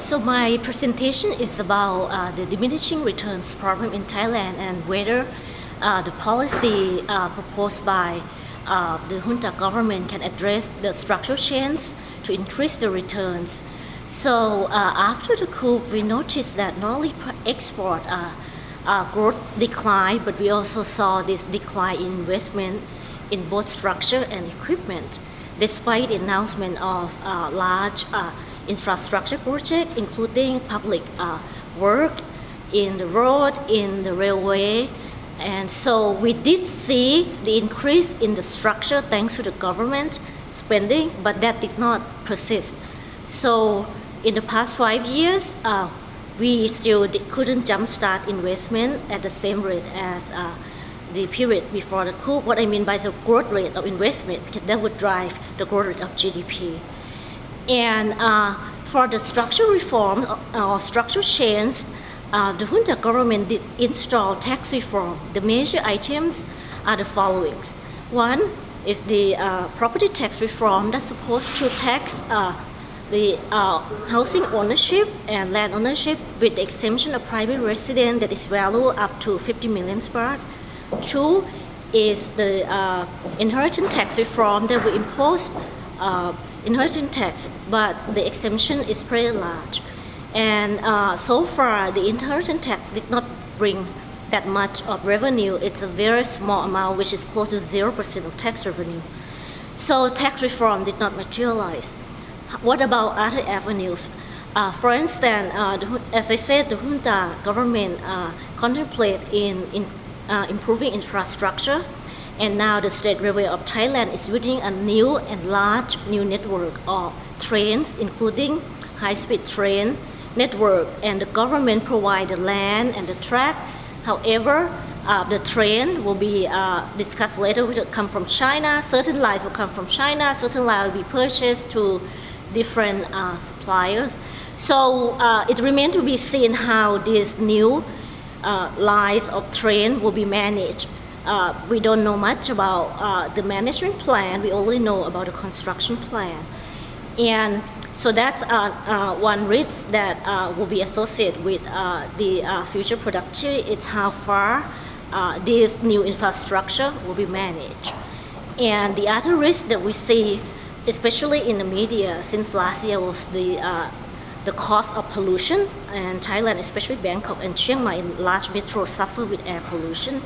So my presentation is about the diminishing returns problem in Thailand and whether the policy proposed by the junta government can address the structural change to increase the returns. So after the coup, we noticed that not only export growth declined, but we also saw this decline in investment in both structure and equipment, despite the announcement of large infrastructure projects, including public work in the road, in the railway. And so we did see the increase in the structure thanks to the government spending, but that did not persist. So in the past 5 years, we still couldn't jumpstart investment at the same rate as the period before the coup. What I mean by the growth rate of investment, because that would drive the growth rate of GDP. And for the structural reform or structural change, the junta government did install tax reform. The major items are the following. One is the property tax reform that's supposed to tax the housing ownership and land ownership with the exemption of private residence that is valued up to 50 million baht. Two is the inheritance tax reform that will impose inheritance tax, but the exemption is pretty large. And so far, the inheritance tax did not bring that much of revenue. It's a very small amount, which is close to 0% of tax revenue. So tax reform did not materialize. What about other avenues? For instance, as I said, the junta government contemplate in improving infrastructure, and now the State Railway of Thailand is building a new and large new network of trains, including high-speed train network, and the government provide the land and the track. However, the train will be discussed later, will come from China. Certain lines will come from China, certain lines will be purchased to different suppliers. So it remains to be seen how these new lines of train will be managed. We don't know much about the management plan. We only know about the construction plan. And so that's one risk that will be associated with the future productivity. It's how far this new infrastructure will be managed. And the other risk that we see, especially in the media, since last year was the cost of pollution, and Thailand, especially Bangkok and Chiang Mai, in large metros suffer with air pollution.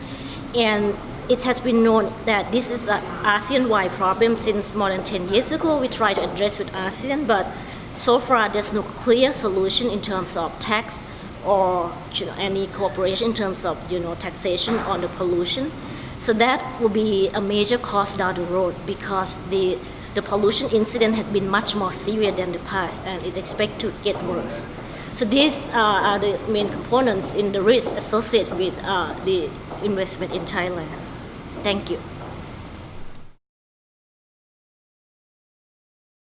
And it has been known that this is an ASEAN-wide problem since more than 10 years ago. We tried to address with ASEAN, but so far there's no clear solution in terms of tax or any cooperation in terms of taxation on the pollution. So that will be a major cost down the road, because the pollution incident had been much more severe than the past, and it expects to get worse. So these are the main components in the risk associated with the investment in Thailand. Thank you.